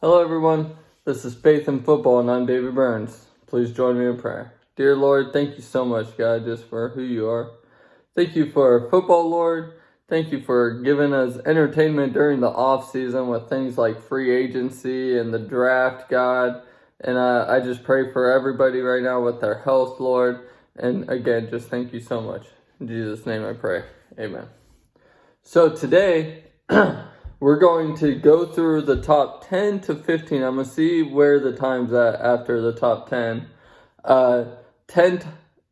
Hello, everyone. This is Faith in Football, and I'm David Burns. Please join me in prayer. Dear Lord, thank you so much, God, just for who you are. Thank you for football, Lord. Thank you for giving us entertainment during the off season with things like free agency and the draft, God. And I just pray for everybody right now with their health, Lord. And again, just thank you so much. In Jesus' name I pray. Amen. So today, we're going to go through the top 10 to 15. I'm going to see where the time's at after the top 10. 10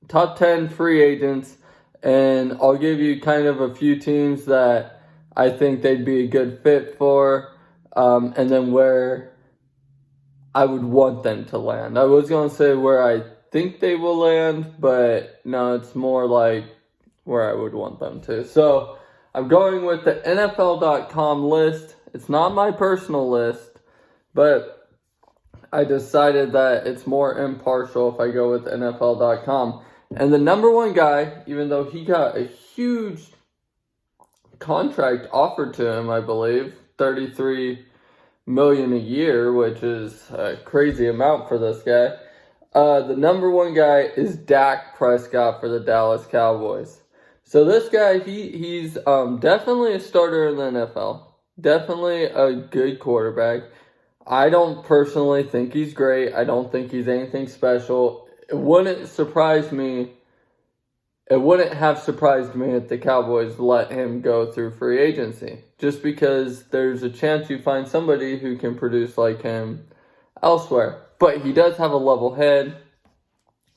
top 10 free agents, and I'll give you kind of a few teams that I think they'd be a good fit for, and then where I would want them to land. I was going to say where I think they will land, but no, it's more like where I would want them to. So I'm going with the NFL.com list. It's not my personal list, but I decided that it's more impartial if I go with NFL.com. And the number one guy, even though he got a huge contract offered to him, I believe, $33 million a year, which is a crazy amount for this guy. The number one guy is Dak Prescott for the Dallas Cowboys. So this guy, he's definitely a starter in the NFL. Definitely a good quarterback. I don't personally think he's great. I don't think he's anything special. It wouldn't have surprised me if the Cowboys let him go through free agency. Just because there's a chance you find somebody who can produce like him elsewhere. But he does have a level head.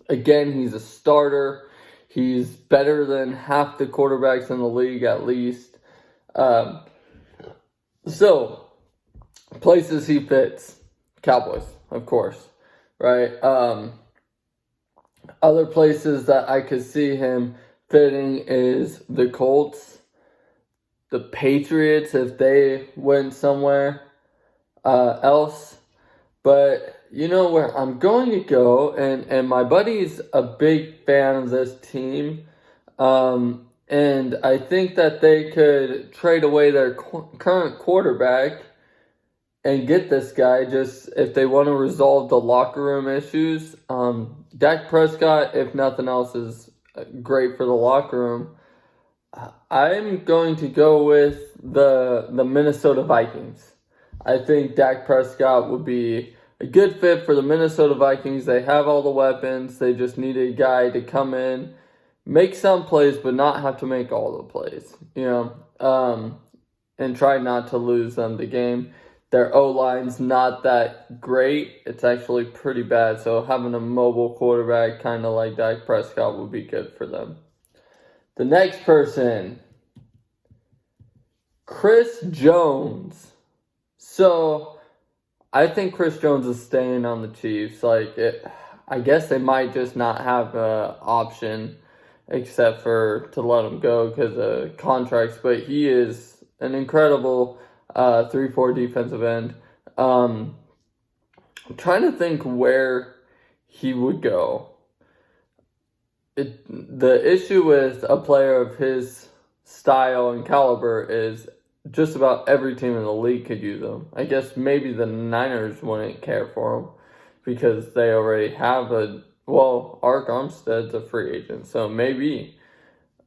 Again, he's a starter. He's better than half the quarterbacks in the league, at least. So, places he fits. Cowboys, of course, right? Other places that I could see him fitting is the Colts, the Patriots, if they went somewhere else. But you know where I'm going to go, and my buddy's a big fan of this team, and I think that they could trade away their current quarterback and get this guy just if they want to resolve the locker room issues. Dak Prescott, if nothing else, is great for the locker room. I'm going to go with the Minnesota Vikings. I think Dak Prescott would be a good fit for the Minnesota Vikings. They have all the weapons. They just need a guy to come in, make some plays, but not have to make all the plays, and try not to lose them the game. Their O-line's not that great. It's actually pretty bad. So having a mobile quarterback kind of like Dak Prescott would be good for them. The next person, Chris Jones. So I think Chris Jones is staying on the Chiefs. I guess they might just not have an option except for to let him go because of contracts. But he is an incredible 3-4 defensive end. I'm trying to think where he would go. The issue with a player of his style and caliber is just about every team in the league could use him. I guess maybe the Niners wouldn't care for him because they already have Arik Armstead's a free agent, so maybe.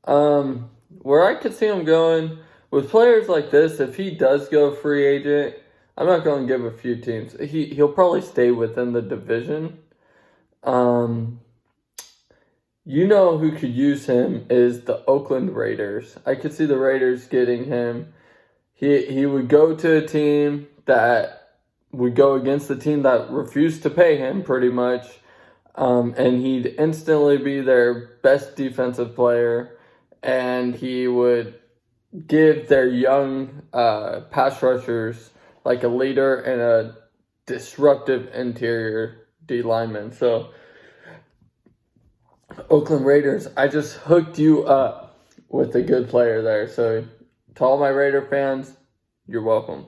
Where I could see him going, with players like this, if he does go free agent, I'm not going to give a few teams. He'll probably stay within the division. You know who could use him is the Oakland Raiders. I could see the Raiders getting him. He would go to a team that would go against the team that refused to pay him pretty much. And he'd instantly be their best defensive player. And he would give their young pass rushers like a leader and a disruptive interior D lineman. So, Oakland Raiders, I just hooked you up with a good player there. So, to all my Raider fans, you're welcome.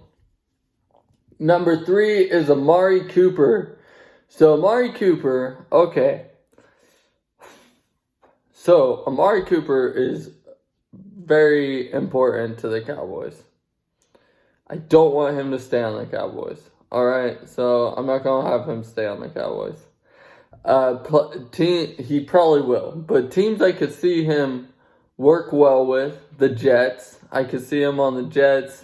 Number 3 is Amari Cooper. So, Amari Cooper, okay. So, Amari Cooper is very important to the Cowboys. I don't want him to stay on the Cowboys. All right, so I'm not gonna have him stay on the Cowboys. He probably will, but teams I could see him work well with, the Jets. I could see him on the Jets.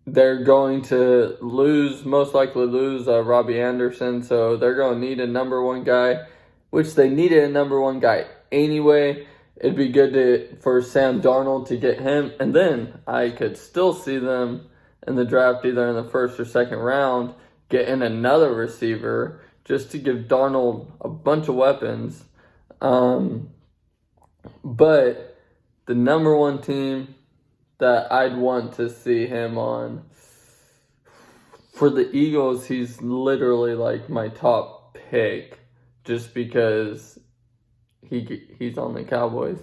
They're going to most likely lose Robbie Anderson, so they're going to need a number one guy, which they needed a number one guy anyway. It'd be good for Sam Darnold to get him, and then I could still see them in the draft, either in the first or second round, getting another receiver just to give Darnold a bunch of weapons. But the number one team that I'd want to see him on, for the Eagles, he's literally like my top pick, just because he's on the Cowboys.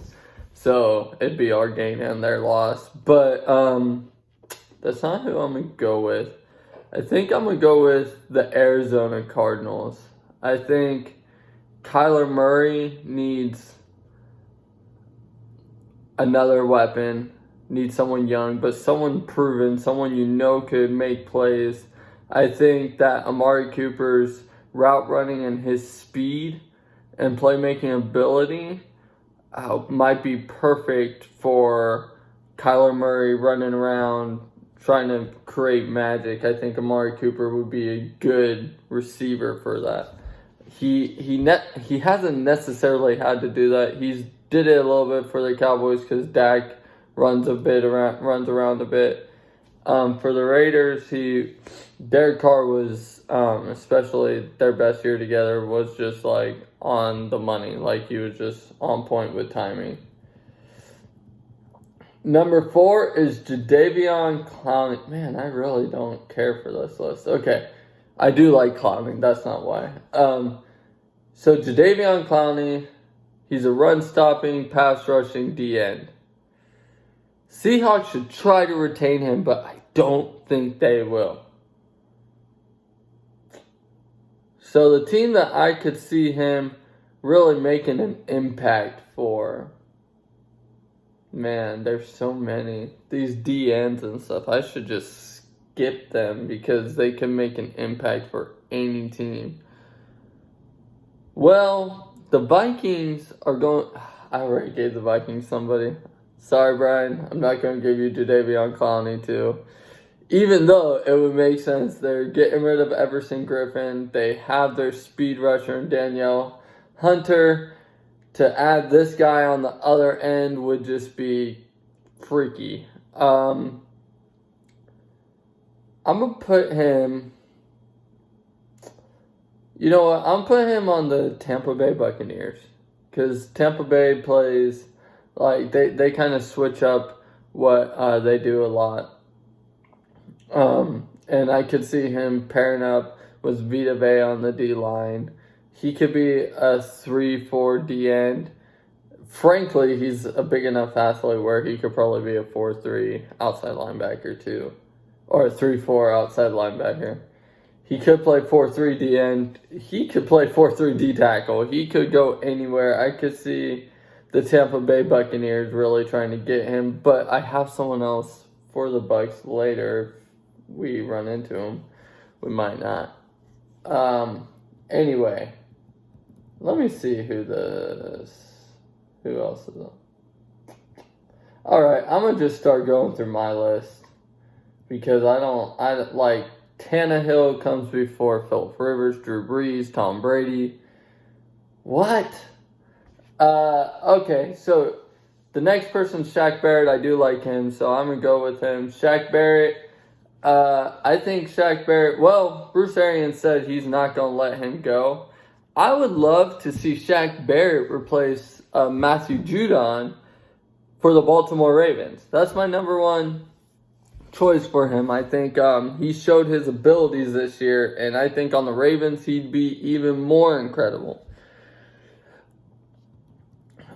So it'd be our gain and their loss. But that's not who I'm going to go with. I think I'm going to go with the Arizona Cardinals. I think Kyler Murray needs another weapon, needs someone young, but someone proven, someone could make plays. I think that Amari Cooper's route running and his speed and playmaking ability might be perfect for Kyler Murray running around trying to create magic. I think Amari Cooper would be a good receiver for that. He hasn't necessarily had to do that. He's did it a little bit for the Cowboys because Dak runs around a bit. For the Raiders, Derek Carr was, especially their best year together, was just like on the money. Like he was just on point with timing. Number 4 is Jadeveon Clowney. Man, I really don't care for this list. Okay, I do like Clowney. That's not why. So Jadeveon Clowney, he's a run-stopping, pass-rushing D-end. Seahawks should try to retain him, but I don't think they will. So the team that I could see him really making an impact for, man, there's so many. These D-ends and stuff, I should just skip them because they can make an impact for any team. Well, the Vikings are going... I already gave the Vikings somebody. Sorry, Brian. I'm not going to give you Jadeveon Clowney, too. Even though it would make sense. They're getting rid of Everson Griffin. They have their speed rusher, Danielle Hunter. To add this guy on the other end would just be freaky. I'm going to put him... You know what? I'm putting him on the Tampa Bay Buccaneers. Because Tampa Bay plays, like, they kind of switch up what they do a lot. And I could see him pairing up with Vita Vea on the D-line. He could be a 3-4 D-end. Frankly, he's a big enough athlete where he could probably be a 4-3 outside linebacker, too. Or a 3-4 outside linebacker. He could play 4-3 D-end. He could play 4-3 D-tackle. He could go anywhere. I could see the Tampa Bay Buccaneers really trying to get him. But I have someone else for the Bucs later. If we run into him, we might not. Anyway, let me see who else is on. Alright, I'm going to just start going through my list. Because Tannehill comes before Philip Rivers, Drew Brees, Tom Brady. What? Okay, so the next person's Shaq Barrett. I do like him, so I'm going to go with him. Shaq Barrett. I think Shaq Barrett, well, Bruce Arians said he's not going to let him go. I would love to see Shaq Barrett replace Matthew Judon for the Baltimore Ravens. That's my number one choice for him. I think he showed his abilities this year, and I think on the Ravens he'd be even more incredible.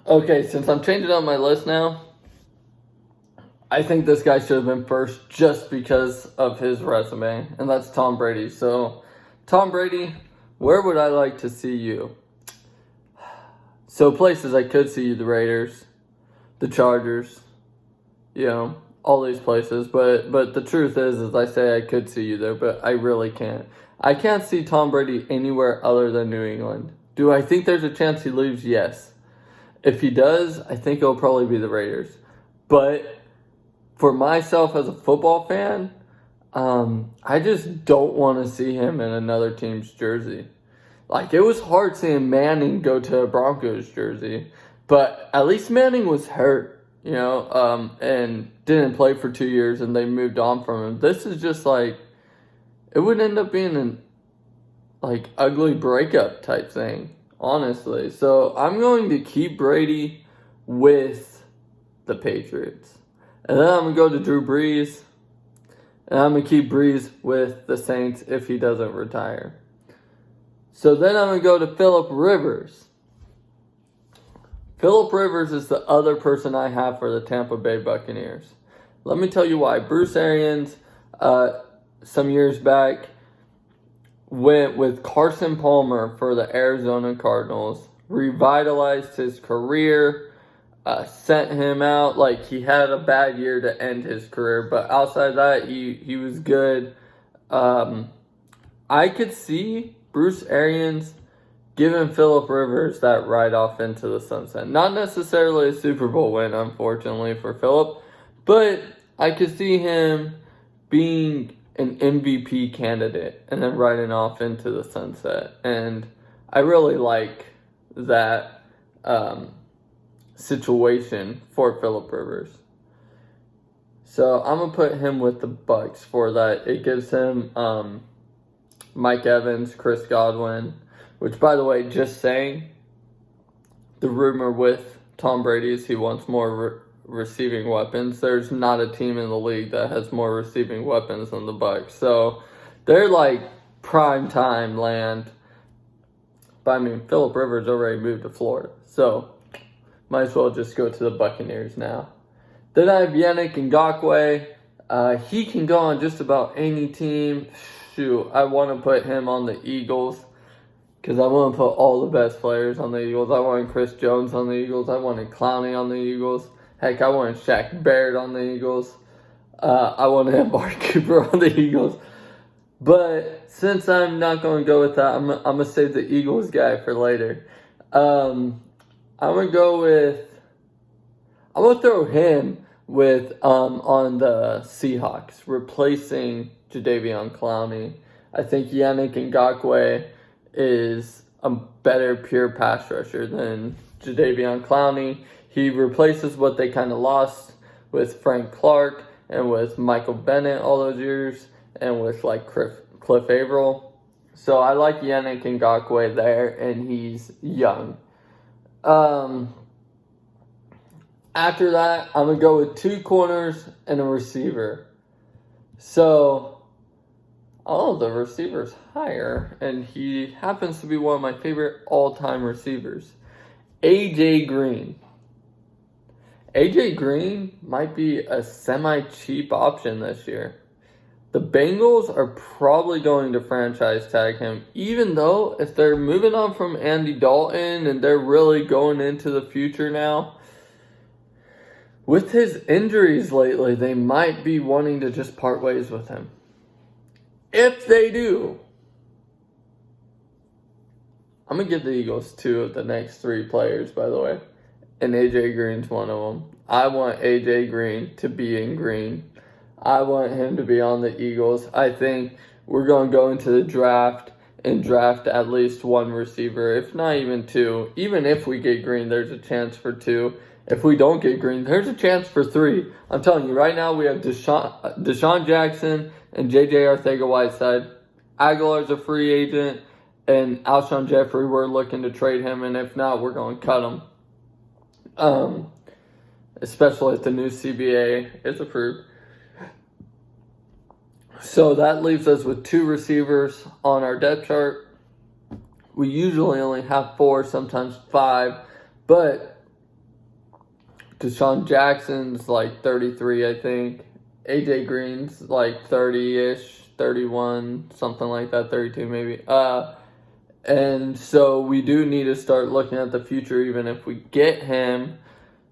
Okay, since I'm changing up my list now, I think this guy should have been first just because of his resume, and that's Tom Brady. So, Tom Brady, where would I like to see you? So, places I could see you, the Raiders, the Chargers, all these places, but the truth is I say I could see you there, but I really can't. I can't see Tom Brady anywhere other than New England. Do I think there's a chance he leaves? Yes. If he does, I think it'll probably be the Raiders. But for myself as a football fan, I just don't want to see him in another team's jersey. Like, it was hard seeing Manning go to a Broncos jersey, but at least Manning was hurt, and didn't play for 2 years, and they moved on from him. This is just like, it would end up being an ugly breakup type thing, honestly. So I'm going to keep Brady with the Patriots. And then I'm going to go to Drew Brees. And I'm going to keep Brees with the Saints if he doesn't retire. So then I'm going to go to Phillip Rivers. Phillip Rivers is the other person I have for the Tampa Bay Buccaneers. Let me tell you why. Bruce Arians, some years back, went with Carson Palmer for the Arizona Cardinals, revitalized his career, sent him out. Like, he had a bad year to end his career, but outside that, he was good. I could see Bruce Arians giving Phillip Rivers that ride off into the sunset. Not necessarily a Super Bowl win, unfortunately, for Phillip, but I could see him being an MVP candidate and then riding off into the sunset. And I really like that situation for Phillip Rivers. So I'm going to put him with the Bucs for that. It gives him Mike Evans, Chris Godwin, which, by the way, just saying, the rumor with Tom Brady is he wants more receiving weapons. There's not a team in the league that has more receiving weapons than the Bucs. So they're like prime time land. But I mean, Phillip Rivers already moved to Florida, so might as well just go to the Buccaneers now. Then I have Yannick Ngakoue. He can go on just about any team. Shoot, I want to put him on the Eagles because I want to put all the best players on the Eagles. I wanted Chris Jones on the Eagles. I wanted Clowney on the Eagles. Heck, I wanted Shaq Barrett on the Eagles. I wanted Amari Cooper on the Eagles. But since I'm not going to go with that, I'm going to save the Eagles guy for later. I'm going to throw him with on the Seahawks, replacing Jadeveon Clowney. I think Yannick Ngakoue is a better pure pass rusher than Jadeveon Clowney. He replaces what they kind of lost with Frank Clark and with Michael Bennett all those years and with like Cliff Averill. So I like Yannick Ngakoue there, and he's young. After that, I'm going to go with 2 corners and a receiver. So, the receiver's higher, and he happens to be one of my favorite all-time receivers. A.J. Green. A.J. Green might be a semi-cheap option this year. The Bengals are probably going to franchise tag him, even though if they're moving on from Andy Dalton and they're really going into the future now, with his injuries lately, they might be wanting to just part ways with him. If they do, I'm going to give the Eagles 2 of the next 3 players, by the way. And A.J. Green's one of them. I want A.J. Green to be in green. I want him to be on the Eagles. I think we're going to go into the draft and draft at least 1 receiver, if not even 2. Even if we get Green, there's a chance for 2. If we don't get Green, there's a chance for 3. I'm telling you, right now we have Deshaun Jackson and J.J. Arcega-Whiteside. Aguilar's a free agent, and Alshon Jeffrey, we're looking to trade him, and if not, we're going to cut him. Especially if the new CBA is approved. So that leaves us with 2 receivers on our depth chart. We usually only have 4, sometimes 5, but Deshaun Jackson's like 33, I think. A.J. Green's like 30-ish, 31, something like that, 32 maybe. And so we do need to start looking at the future even if we get him.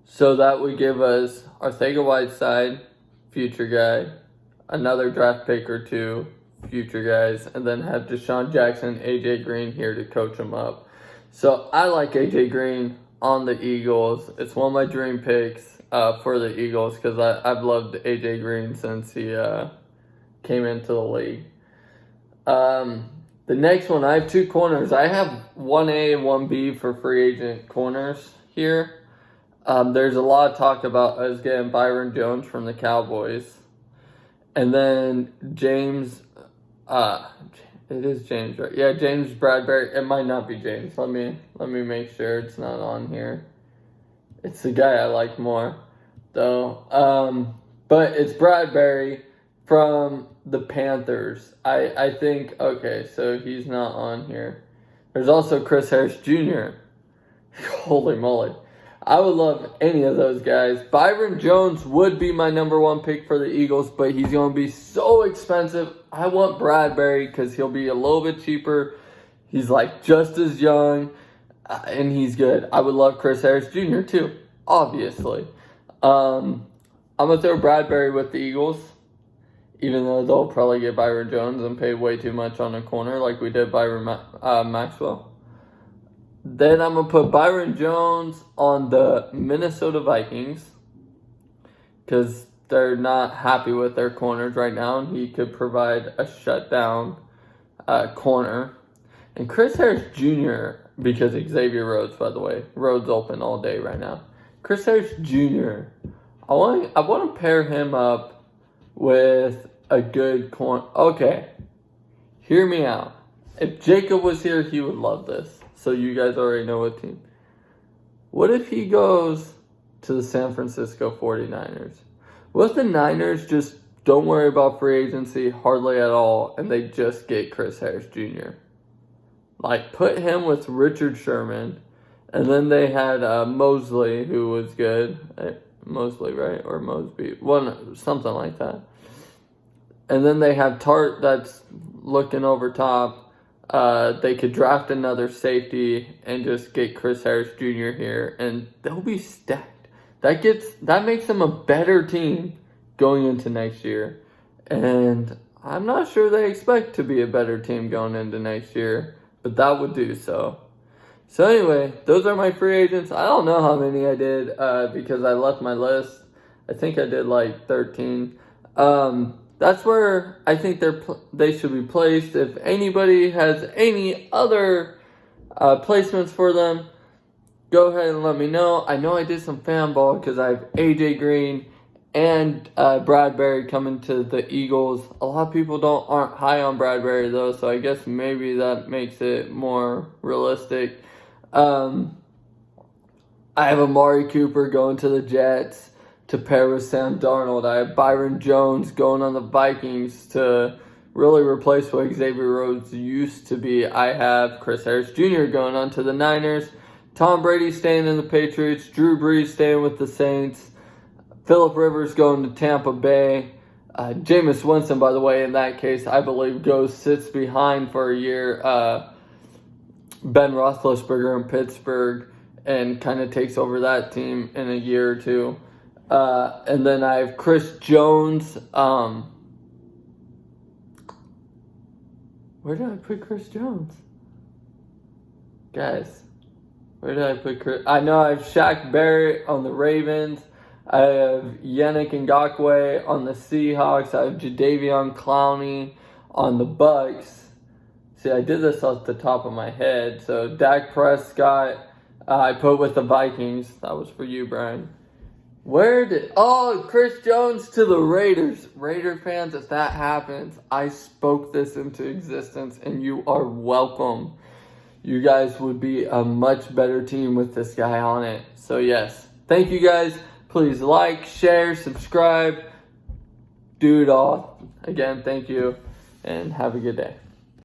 So that would give us Arcega-Whiteside, future guy, another draft pick or two, future guys, and then have Deshaun Jackson, AJ Green here to coach them up. So I like AJ Green on the Eagles. It's one of my dream picks for the Eagles because I've loved AJ Green since he came into the league. The next one, I have two corners. I have 1A and 1B for free agent corners here. There's a lot of talk about us getting Byron Jones from the Cowboys. And then James, it is James, right? Yeah, James Bradbury. It might not be James. Let me make sure it's not on here. It's the guy I like more, though. But it's Bradbury from the Panthers. I think, okay, so he's not on here. There's also Chris Harris Jr. Holy moly. I would love any of those guys. Byron Jones would be my number one pick for the Eagles, but he's going to be so expensive. I want Bradbury because he'll be a little bit cheaper. He's like just as young, and he's good. I would love Chris Harris Jr. too, obviously. I'm going to throw Bradbury with the Eagles, even though they'll probably get Byron Jones and pay way too much on a corner like we did Byron Maxwell. Then I'm going to put Byron Jones on the Minnesota Vikings because they're not happy with their corners right now, and he could provide a shutdown corner. And Chris Harris Jr., because Xavier Rhodes, by the way, Rhodes open all day right now. Chris Harris Jr., I want to pair him up with a good corner. Okay, hear me out. If Jacob was here, he would love this. So you guys already know what team. What if he goes to the San Francisco 49ers? What if the Niners just don't worry about free agency hardly at all and they just get Chris Harris Jr.? Like, put him with Richard Sherman, and then they had Mosley, who was good. Mosley, right? Or Mosby. Something like that. And then they have Tart that's looking over top. They could draft another safety and just get Chris Harris Jr. here, and they'll be stacked. That makes them a better team going into next year. And I'm not sure they expect to be a better team going into next year, but that would do so. So anyway, those are my free agents. I don't know how many I did because I left my list. I think I did like 13. That's where I think they should be placed. If anybody has any other placements for them, go ahead and let me know. I know I did some fan ball because I have AJ Green and Bradbury coming to the Eagles. A lot of people aren't high on Bradbury though, so I guess maybe that makes it more realistic. I have Amari Cooper going to the Jets to pair with Sam Darnold. I have Byron Jones going on the Vikings to really replace what Xavier Rhodes used to be. I have Chris Harris Jr. going on to the Niners. Tom Brady staying in the Patriots. Drew Brees staying with the Saints. Phillip Rivers going to Tampa Bay. Jameis Winston, by the way, in that case, I believe sits behind for a year. Ben Roethlisberger in Pittsburgh and kind of takes over that team in a year or two. And then I have Chris Jones. Where did I put Chris Jones? Guys, where did I put Chris? I know I have Shaq Barrett on the Ravens. I have Yannick Ngakoue on the Seahawks. I have Jadeveon Clowney on the Bucks. See, I did this off the top of my head. So Dak Prescott, I put with the Vikings. That was for you, Brian. Chris Jones to the Raiders. Raider fans, if that happens, I spoke this into existence and you are welcome. You guys would be a much better team with this guy on it. So yes, thank you guys. Please like, share, subscribe. Do it all. Again, thank you and have a good day.